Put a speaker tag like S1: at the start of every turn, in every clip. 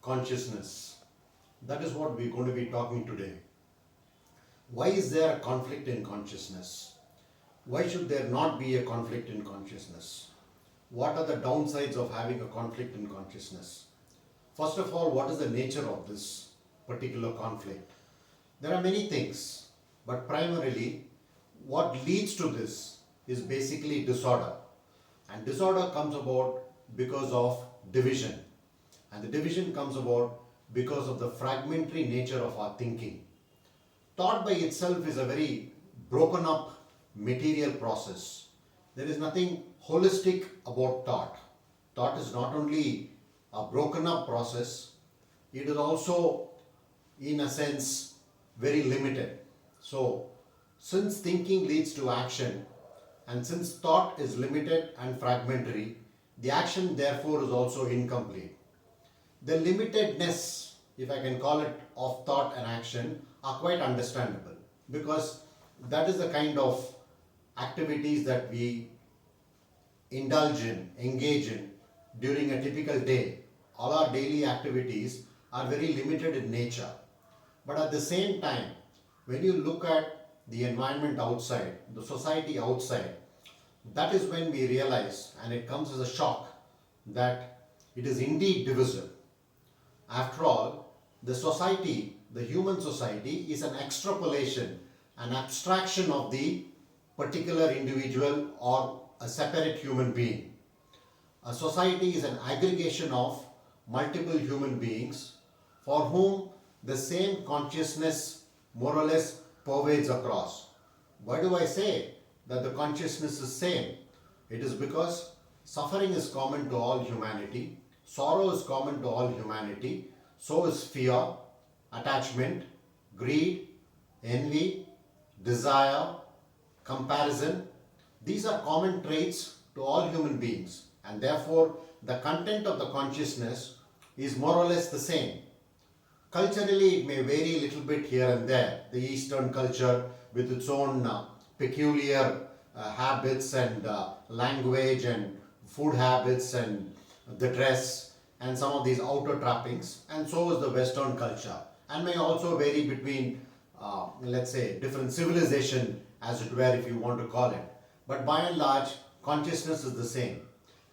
S1: Consciousness. That is what we're going to be talking today. Why is there a conflict in consciousness? Why should there not be a conflict in consciousness? What are the downsides of having a conflict in consciousness? First of all, what is the nature of this particular conflict? There are many things, but primarily what leads to this is basically disorder. And disorder comes about because of division. And the division comes about because of the fragmentary nature of our thinking. Thought by itself is a very broken up material process. There is nothing holistic about thought. Thought is not only a broken up process, it is also, in a sense, very limited. So, since thinking leads to action, and since thought is limited and fragmentary, the action therefore is also incomplete. The limitedness, if I can call it, of thought and action are quite understandable, because that is the kind of activities that we indulge in, engage in during a typical day. All our daily activities are very limited in nature. But at the same time, when you look at the environment outside, the society outside, that is when we realize, and it comes as a shock, that it is indeed divisive. After all, the society, the human society, is an extrapolation, an abstraction of the particular individual or a separate human being. A society is an aggregation of multiple human beings for whom the same consciousness more or less pervades across. Why do I say that the consciousness is same? It is because suffering is common to all humanity, sorrow is common to all humanity, so is fear, attachment, greed, envy, desire, comparison. These are common traits to all human beings, and therefore the content of the consciousness is more or less the same. Culturally, it may vary a little bit here and there. The Eastern culture, with its own peculiar habits and language and food habits and the dress and some of these outer trappings, and so is the Western culture, and may also vary between, let's say, different civilization, as it were, if you want to call it. But by and large, consciousness is the same.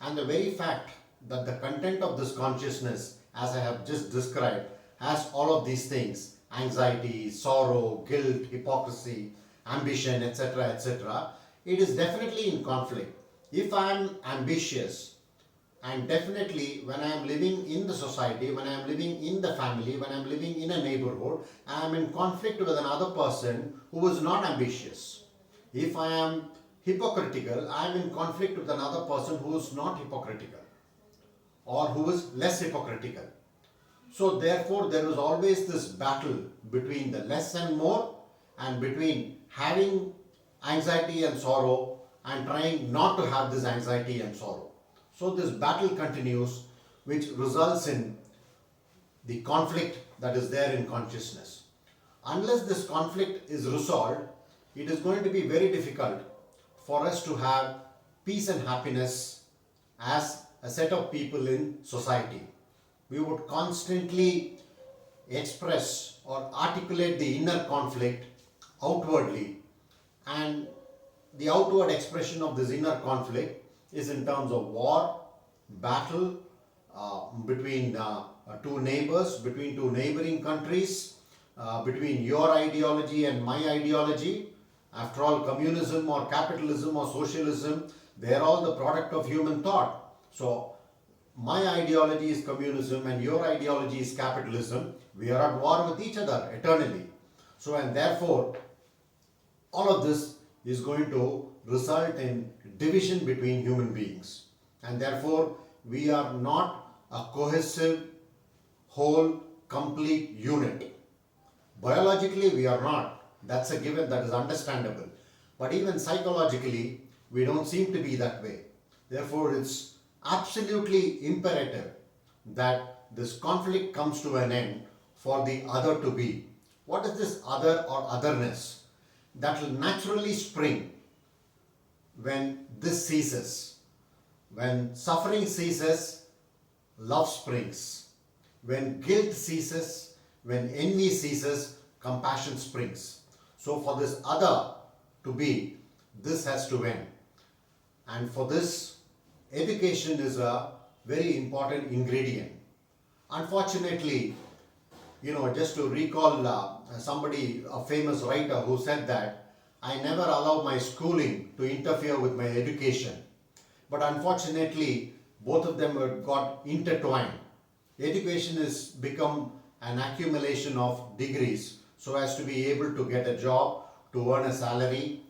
S1: And the very fact that the content of this consciousness, as I have just described, has all of these things: anxiety, sorrow, guilt, hypocrisy, ambition, etc., it is definitely in conflict. If I am ambitious, and definitely when I am living in the society, when I am living in the family, when I am living in a neighborhood, I am in conflict with another person who is not ambitious. If I am hypocritical, I am in conflict with another person who is not hypocritical or who is less hypocritical. So therefore there is always this battle between the less and more, and between having anxiety and sorrow and trying not to have this anxiety and sorrow. So this battle continues, which results in the conflict that is there in consciousness. Unless this conflict is resolved, it is going to be very difficult for us to have peace and happiness as a set of people in society. We would constantly express or articulate the inner conflict outwardly, and the outward expression of this inner conflict is in terms of war, battle between two neighbors, between two neighboring countries, between your ideology and my ideology. After all, communism or capitalism or socialism, they are all the product of human thought. So my ideology is communism and your ideology is capitalism. We are at war with each other eternally. So, and therefore, all of this is going to result in division between human beings. And therefore, we are not a cohesive, whole, complete unit. Biologically, we are not. That's a given, that is understandable. But even psychologically, we don't seem to be that way. Therefore, it's absolutely imperative that this conflict comes to an end for the other to be. What is this other or otherness? That will naturally spring when this ceases. When suffering ceases, love springs. When guilt ceases, when envy ceases, compassion springs. So for this other to be, this has to end. And for this, education is a very important ingredient. Unfortunately, just to recall somebody, a famous writer who said that I never allow my schooling to interfere with my education. But unfortunately, both of them have got intertwined. Education has become an accumulation of degrees so as to be able to get a job, to earn a salary,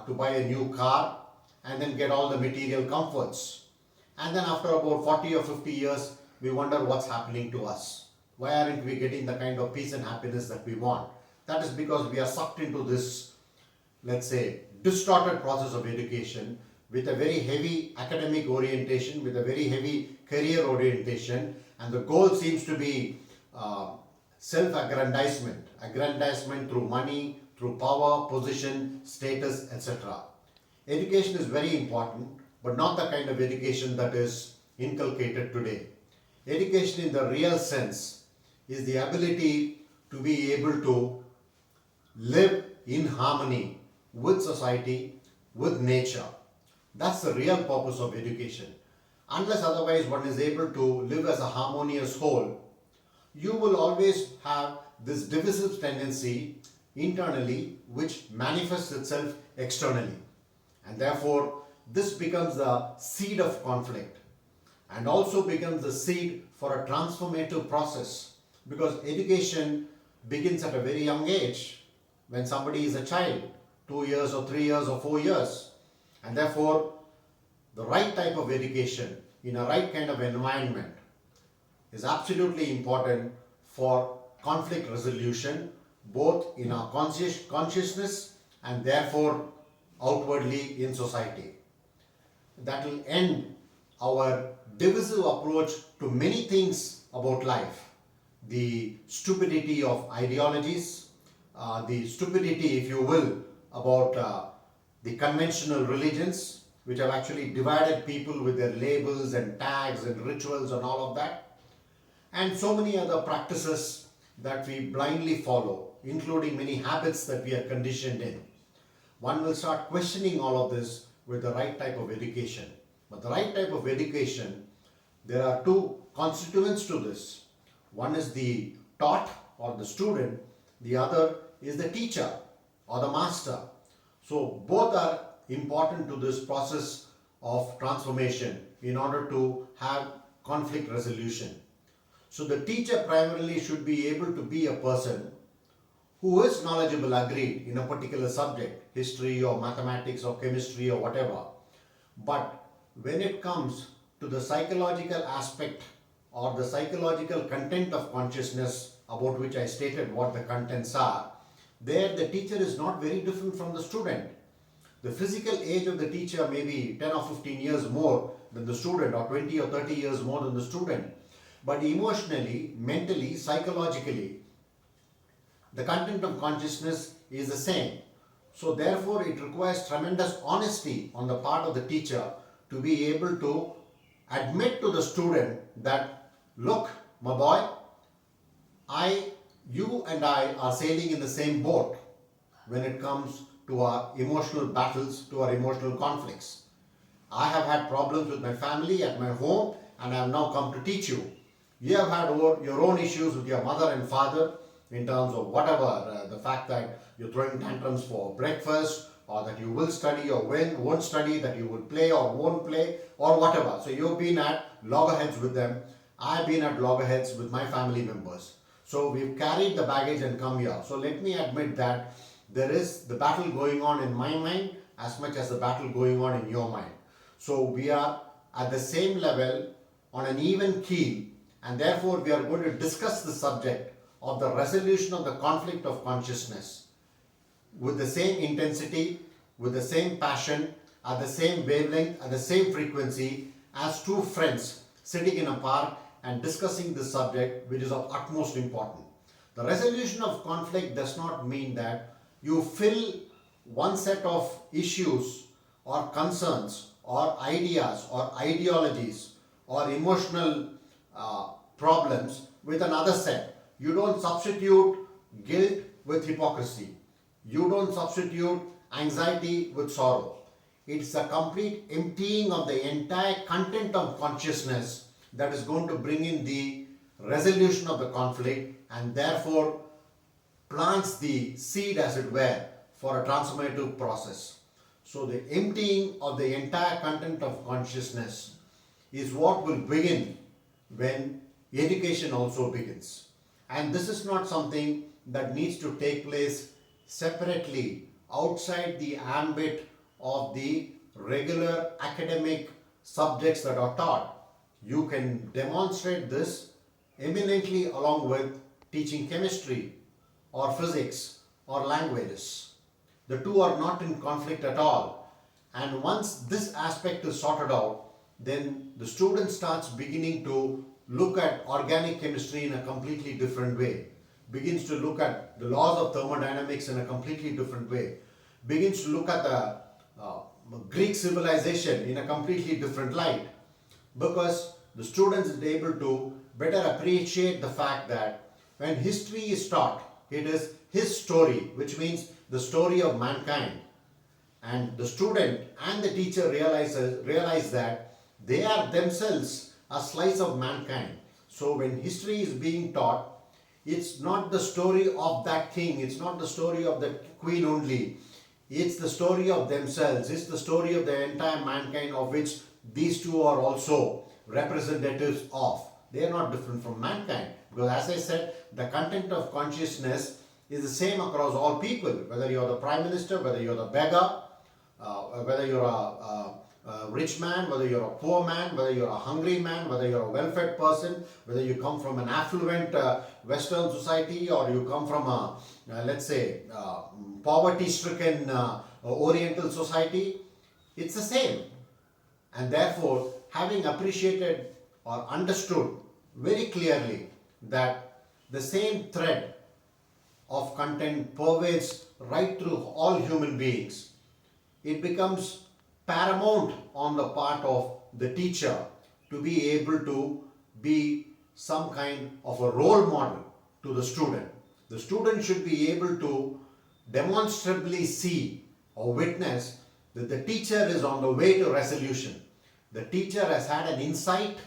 S1: to buy a new car, and then get all the material comforts. And then after about 40 or 50 years, we wonder what's happening to us. Why aren't we getting the kind of peace and happiness that we want? That is because we are sucked into this, let's say, distorted process of education with a very heavy academic orientation, with a very heavy career orientation, and the goal seems to be self-aggrandizement, aggrandizement through money, through power, position, status, etc. Education is very important, but not the kind of education that is inculcated today. Education in the real sense is the ability to be able to live in harmony with society, with nature. That's the real purpose of education. Unless otherwise one is able to live as a harmonious whole, you will always have this divisive tendency internally which manifests itself externally. And therefore, this becomes the seed of conflict and also becomes the seed for a transformative process, because education begins at a very young age when somebody is a child, 2 years or 3 years or 4 years. And therefore, the right type of education in a right kind of environment is absolutely important for conflict resolution, both in our consciousness and therefore outwardly in society. That will end our divisive approach to many things about life. The stupidity of ideologies, the stupidity, if you will, about the conventional religions, which have actually divided people with their labels and tags and rituals and all of that, and so many other practices that we blindly follow, including many habits that we are conditioned in. One will start questioning all of this with the right type of education. But the right type of education, there are two constituents to this. One is the taught or the student, the other is the teacher or the master. So both are important to this process of transformation in order to have conflict resolution. So the teacher primarily should be able to be a person who is knowledgeable, agreed, in a particular subject, history or mathematics or chemistry or whatever. But when it comes to the psychological aspect or the psychological content of consciousness, about which I stated what the contents are, there the teacher is not very different from the student. The physical age of the teacher may be 10 or 15 years more than the student, or 20 or 30 years more than the student. But emotionally, mentally, psychologically, the content of consciousness is the same. So therefore, it requires tremendous honesty on the part of the teacher to be able to admit to the student that, look, my boy, you and I are sailing in the same boat when it comes to our emotional battles, to our emotional conflicts. I have had problems with my family at my home, and I have now come to teach you. You have had your own issues with your mother and father in terms of whatever, the fact that you're throwing tantrums for breakfast, or that you will study or won't study, that you will play or won't play, or whatever. So you've been at loggerheads with them. I've been at loggerheads with my family members. So we've carried the baggage and come here. So let me admit that there is the battle going on in my mind as much as the battle going on in your mind. So we are at the same level, on an even keel, and therefore we are going to discuss the subject of the resolution of the conflict of consciousness with the same intensity, with the same passion, at the same wavelength, at the same frequency, as two friends sitting in a park and discussing this subject, which is of utmost importance. The resolution of conflict does not mean that you fill one set of issues or concerns or ideas or ideologies or emotional problems with another set. You don't substitute guilt with hypocrisy. You don't substitute anxiety with sorrow. It's a complete emptying of the entire content of consciousness that is going to bring in the resolution of the conflict, and therefore plants the seed, as it were, for a transformative process. So the emptying of the entire content of consciousness is what will begin when education also begins. And this is not something that needs to take place separately outside the ambit of the regular academic subjects that are taught. You can demonstrate this eminently along with teaching chemistry or physics or languages. The two are not in conflict at all. And once this aspect is sorted out, then the student starts beginning to look at organic chemistry in a completely different way, begins to look at the laws of thermodynamics in a completely different way, begins to look at the Greek civilization in a completely different light, because the student is able to better appreciate the fact that when history is taught, it is his story, which means the story of mankind. And the student and the teacher realize that they are themselves a slice of mankind. So when history is being taught, it's not the story of that king, it's not the story of the queen only. It's the story of themselves, it's the story of the entire mankind, of which these two are also representatives of. They are not different from mankind, because as I said, the content of consciousness is the same across all people, whether you're the prime minister, whether you're the beggar, whether you're a rich man, whether you're a poor man, whether you're a hungry man, whether you're a well-fed person, whether you come from an affluent Western society, or you come from a, let's say, poverty-stricken Oriental society, it's the same. And therefore, having appreciated or understood very clearly that the same thread of content pervades right through all human beings, it becomes paramount on the part of the teacher to be able to be some kind of a role model to the student. The student should be able to demonstrably see or witness that the teacher is on the way to resolution. The teacher has had an insight,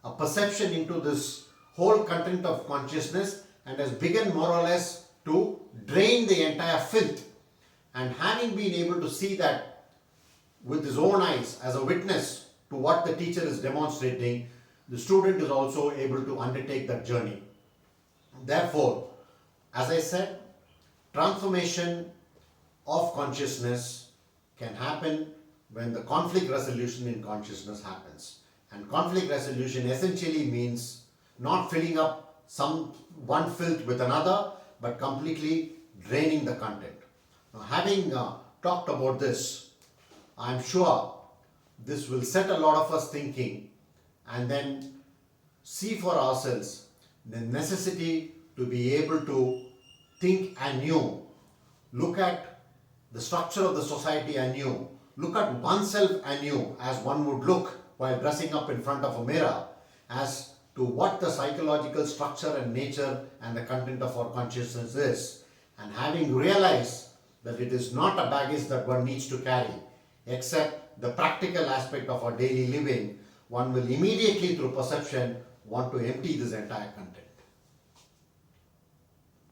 S1: a perception into this whole content of consciousness, and has begun more or less to drain the entire filth. And having been able to see that with his own eyes as a witness to what the teacher is demonstrating, the student is also able to undertake that journey. Therefore, as I said, transformation of consciousness can happen when the conflict resolution in consciousness happens. And conflict resolution essentially means not filling up one filth with another, but completely draining the content. Now, having talked about this, I am sure this will set a lot of us thinking, and then see for ourselves the necessity to be able to think anew, look at the structure of the society anew, look at oneself anew as one would look while dressing up in front of a mirror, as to what the psychological structure and nature and the content of our consciousness is. And having realized that it is not a baggage that one needs to carry, except the practical aspect of our daily living, one will immediately through perception want to empty this entire content.